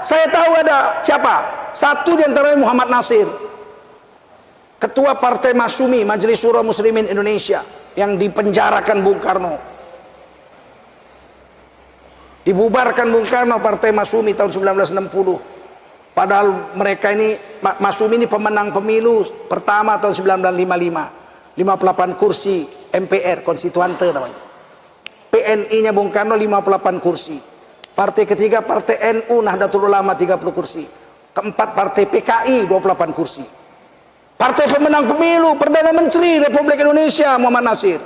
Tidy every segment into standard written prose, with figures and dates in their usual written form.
Saya tahu ada siapa? Satu di antaranya Muhammad Nasir, Ketua Partai Masyumi, Majelis Syura Muslimin Indonesia, yang dipenjarakan Bung Karno. Dibubarkan Bung Karno Partai Masyumi tahun 1960. Padahal mereka ini, Masyumi ini pemenang pemilu pertama tahun 1955. 58 kursi MPR, konstituante namanya. PNI-nya Bung Karno 58 kursi. Partai ketiga Partai NU Nahdlatul Ulama 30 kursi. Keempat Partai PKI 28 kursi. Partai pemenang pemilu Perdana Menteri Republik Indonesia Muhammad Nasir.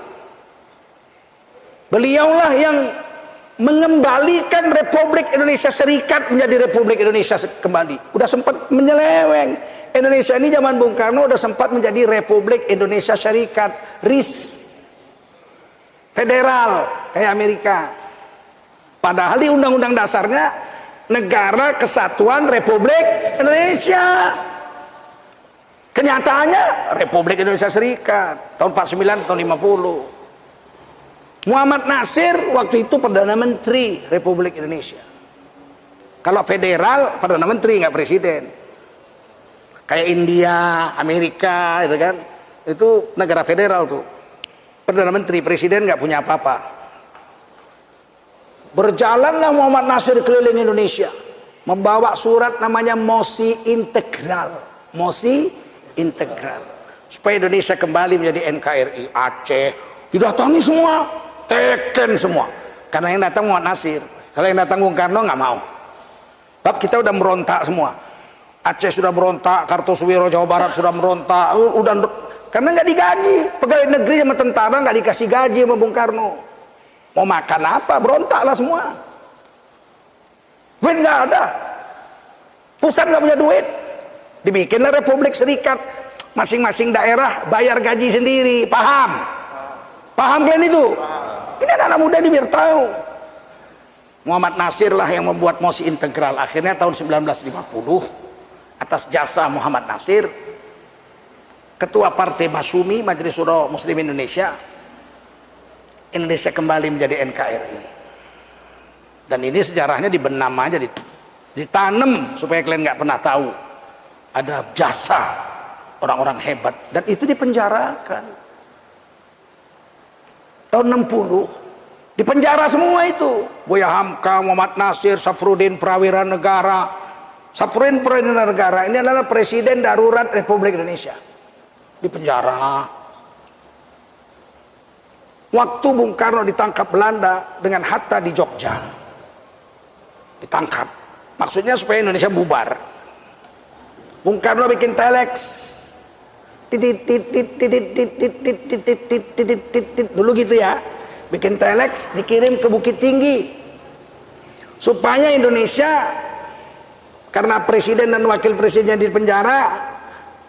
Beliaulah yang mengembalikan Republik Indonesia Serikat menjadi Republik Indonesia kembali. Udah sempat menyeleweng. Indonesia ini zaman Bung Karno udah sempat menjadi Republik Indonesia Serikat, RIS, federal kayak Amerika. Padahal di Undang-Undang Dasarnya Negara Kesatuan Republik Indonesia. Kenyataannya Republik Indonesia Serikat tahun 49 tahun 50. Muhammad Nasir waktu itu Perdana Menteri Republik Indonesia. Kalau federal Perdana Menteri, nggak presiden. Kayak India, Amerika, itu kan, itu negara federal tuh. Perdana Menteri, presiden nggak punya apa-apa. Berjalanlah Muhammad Nasir keliling Indonesia, membawa surat namanya mosi integral, mosi integral, supaya Indonesia kembali menjadi NKRI. Aceh didatangi semua, teken semua, karena yang datang Muhammad Nasir. Kalau yang datang Bung Karno nggak mau. Bab kita udah merontak semua. Aceh sudah merontak, Kartosuwiro Jawa Barat sudah merontak, karena nggak digaji, pegawai negeri sama tentara nggak dikasih gaji sama Bung Karno. Mau makan apa? Berontaklah semua. Duit nggak ada, pusat nggak punya duit, dibikinlah Republik Serikat, masing-masing daerah bayar gaji sendiri. Paham? Paham kalian itu? Ini anak-anak muda ini biar tahu. Muhammad Nasir lah yang membuat mosi integral. Akhirnya tahun 1950 atas jasa Muhammad Nasir, Ketua Partai Masyumi, Majelis Syura Muslim Indonesia, Indonesia kembali menjadi NKRI. Dan ini sejarahnya dibenam aja, ditanam supaya kalian nggak pernah tahu ada jasa orang-orang hebat, dan itu dipenjarakan tahun 60, dipenjara semua itu. Buya Hamka, Muhammad Nasir, Safruddin Prawira Negara. Safruddin Prawira Negara ini adalah Presiden Darurat Republik Indonesia, dipenjara. Waktu Bung Karno ditangkap Belanda dengan Hatta di Jogja, ditangkap, maksudnya supaya Indonesia bubar. Bung Karno bikin telex, dulu gitu ya, bikin telex, dikirim ke Bukit Tinggi supaya Indonesia, karena presiden dan wakil presidennya di penjara,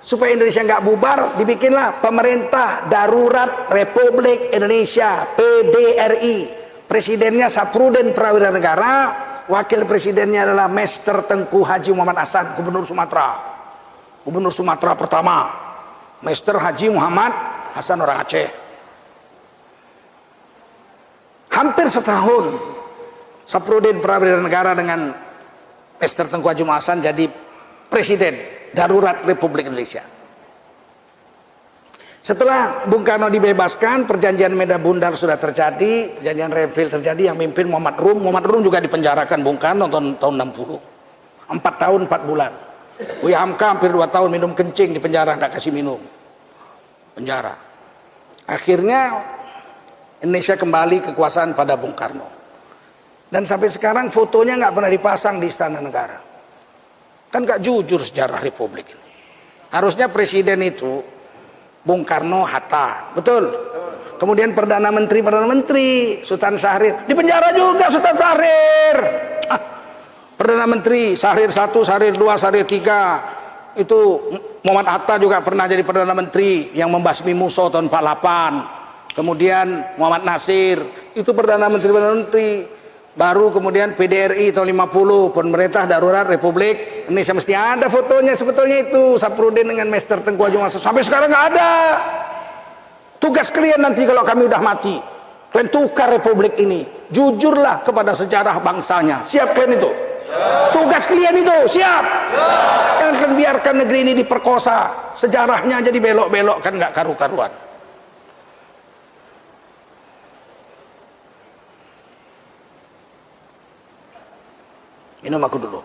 supaya Indonesia nggak bubar, dibikinlah Pemerintah Darurat Republik Indonesia, PDRI. Presidennya Safruddin Prawira Negara, wakil presidennya adalah Master Tengku Haji Muhammad Hasan, Gubernur Sumatera. Gubernur Sumatera pertama, Master Haji Muhammad Hasan, orang Aceh. Hampir setahun Safruddin Prawira Negara dengan Master Tengku Haji Muhammad Hasan jadi Presiden Darurat Republik Indonesia. Setelah Bung Karno dibebaskan, perjanjian Medan Bundar sudah terjadi, perjanjian Renville terjadi, yang mimpin Muhammad Rum. Muhammad Rum juga dipenjarakan Bung Karno tahun 60, 4 tahun 4 bulan. Buya Hamka hampir 2 tahun minum kencing di penjara, nggak kasih minum, penjara. Akhirnya Indonesia kembali kekuasaan pada Bung Karno, dan sampai sekarang fotonya nggak pernah dipasang di Istana Negara. Kan gak jujur sejarah Republik ini. Harusnya presiden itu Bung Karno, Hatta, betul. Kemudian Perdana Menteri Sultan Syahrir, di penjara juga Sultan Syahrir. Perdana Menteri Syahrir 1, Syahrir 2, Syahrir 3. Itu Muhammad Hatta juga pernah jadi Perdana Menteri yang membasmi Musso tahun 48. Kemudian Muhammad Nasir itu Perdana Menteri. Baru kemudian PDRI tahun 50, Pemerintah Darurat Republik Indonesia. Mesti ada fotonya sebetulnya itu, Safruddin dengan Master Tengku Haji Muhammad. Sampai sekarang nggak ada. Tugas kalian nanti kalau kami udah mati, kalian tukar Republik ini. Jujurlah kepada sejarah bangsanya. Siap kalian itu? Tugas tugas kalian itu, siap? Jangan akan biarkan negeri ini diperkosa, sejarahnya jadi belok-belok kan nggak karu-karuan. Minum aku dulu.